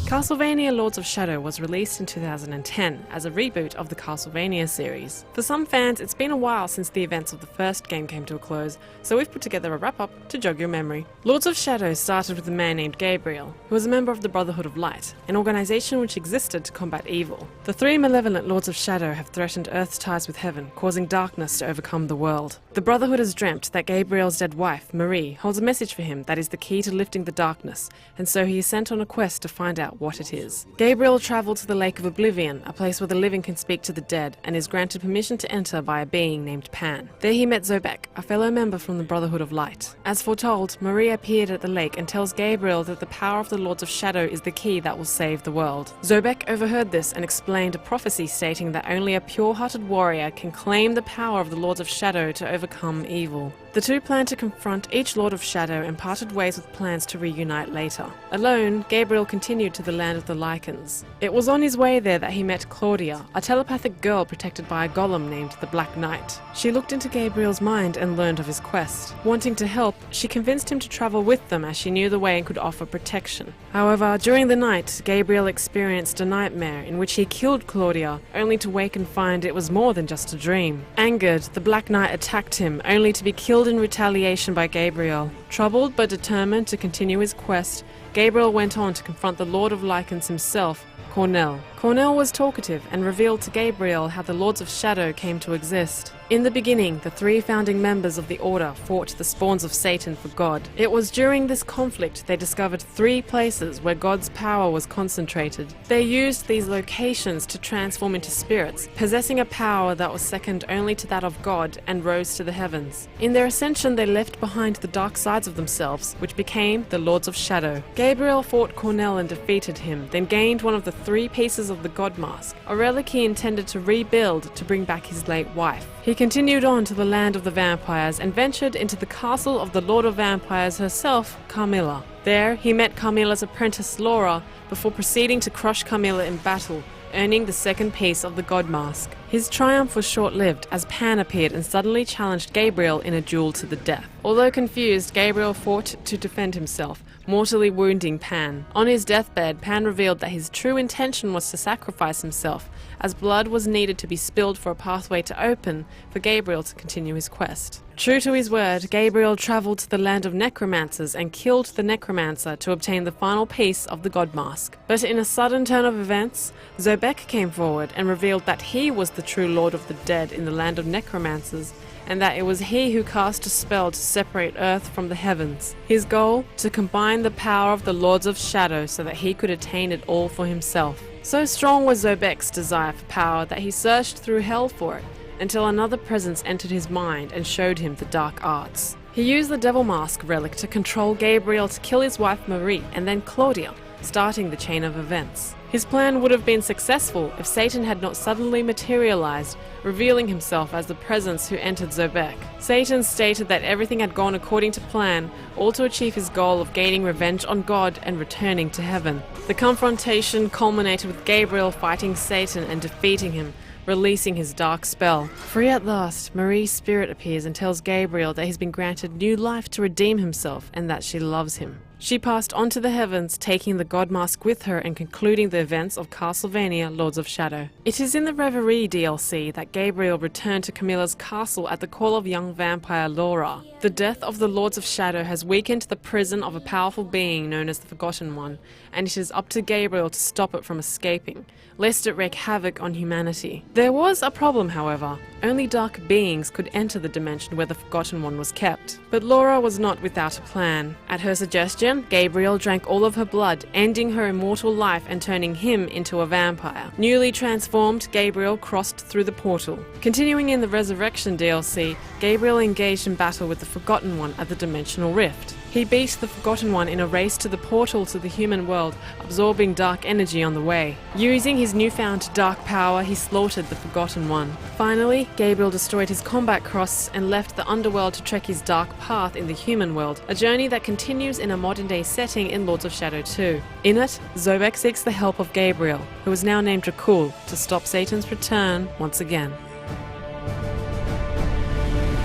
Castlevania Lords of Shadow was released in 2010 as a reboot of the Castlevania series. For some fans, it's been a while since the events of the first game came to a close, so we've put together a wrap-up to jog your memory. Lords of Shadow started with a man named Gabriel, who was a member of the Brotherhood of Light, an organization which existed to combat evil. The three malevolent Lords of Shadow have threatened Earth's ties with heaven, causing darkness to overcome the world. The Brotherhood has dreamt that Gabriel's dead wife, Marie, holds a message for him that is the key to lifting the darkness, and so he is sent on a quest to find out what it is. Gabriel travelled to the Lake of Oblivion, a place where the living can speak to the dead, and is granted permission to enter by a being named Pan. There he met Zobek, a fellow member from the Brotherhood of Light. As foretold, Marie appeared at the lake and tells Gabriel that the power of the Lords of Shadow is the key that will save the world. Zobek overheard this and explained a prophecy stating that only a pure-hearted warrior can claim the power of the Lords of Shadow to overcome evil. The two planned to confront each Lord of Shadow and parted ways with plans to reunite later. Alone, Gabriel continued to the land of the Lycans. It was on his way there that he met Claudia, a telepathic girl protected by a golem named the Black Knight. She looked into Gabriel's mind and learned of his quest. Wanting to help, she convinced him to travel with them as she knew the way and could offer protection. However, during the night, Gabriel experienced a nightmare in which he killed Claudia, only to wake and find it was more than just a dream. Angered, the Black Knight attacked him, only to be killed in retaliation by Gabriel. Troubled but determined to continue his quest, Gabriel went on to confront the Lord of Lycans himself, Cornell. Cornell was talkative and revealed to Gabriel how the Lords of Shadow came to exist. In the beginning, the three founding members of the Order fought the spawns of Satan for God. It was during this conflict they discovered three places where God's power was concentrated. They used these locations to transform into spirits, possessing a power that was second only to that of God, and rose to the heavens. In their ascension, they left behind the dark sides of themselves, which became the Lords of Shadow. Gabriel fought Cornell and defeated him, then gained one of the three pieces of the God Mask, a relic he intended to rebuild to bring back his late wife. He continued on to the land of the vampires and ventured into the castle of the Lord of Vampires herself, Carmilla. There, he met Carmilla's apprentice Laura before proceeding to crush Carmilla in battle, earning the second piece of the God Mask. His triumph was short-lived as Pan appeared and suddenly challenged Gabriel in a duel to the death. Although confused, Gabriel fought to defend himself, mortally wounding Pan. On his deathbed, Pan revealed that his true intention was to sacrifice himself, as blood was needed to be spilled for a pathway to open for Gabriel to continue his quest. True to his word, Gabriel travelled to the land of necromancers and killed the necromancer to obtain the final piece of the God Mask. But in a sudden turn of events, Zobek came forward and revealed that he was the true Lord of the Dead in the land of necromancers, and that it was he who cast a spell to separate Earth from the heavens. His goal? To combine the power of the Lords of Shadow so that he could attain it all for himself. So strong was Zobek's desire for power that he searched through hell for it, until another presence entered his mind and showed him the dark arts. He used the Devil Mask relic to control Gabriel to kill his wife Marie and then Claudia, starting the chain of events. His plan would have been successful if Satan had not suddenly materialized, revealing himself as the presence who entered Zobek. Satan stated that everything had gone according to plan, all to achieve his goal of gaining revenge on God and returning to heaven. The confrontation culminated with Gabriel fighting Satan and defeating him, releasing his dark spell. Free at last, Marie's spirit appears and tells Gabriel that he's been granted new life to redeem himself and that she loves him. She passed on to the heavens, taking the God Mask with her and concluding the events of Castlevania Lords of Shadow. It is in the Reverie DLC that Gabriel returned to Camilla's castle at the call of young vampire Laura. The death of the Lords of Shadow has weakened the prison of a powerful being known as the Forgotten One, and it is up to Gabriel to stop it from escaping, lest it wreak havoc on humanity. There was a problem, however. Only dark beings could enter the dimension where the Forgotten One was kept. But Laura was not without a plan. At her suggestion, Gabriel drank all of her blood, ending her immortal life and turning him into a vampire. Newly transformed, Gabriel crossed through the portal. Continuing in the Resurrection DLC, Gabriel engaged in battle with the Forgotten One at the Dimensional Rift. He beat the Forgotten One in a race to the portal to the human world, absorbing dark energy on the way. Using his newfound dark power, he slaughtered the Forgotten One. Finally, Gabriel destroyed his combat cross and left the underworld to trek his dark path in the human world, a journey that continues in a modern-day setting in Lords of Shadow 2. In it, Zobek seeks the help of Gabriel, who is now named Dracul, to stop Satan's return once again.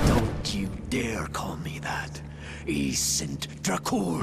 Don't you dare call me that. He sent Dracul.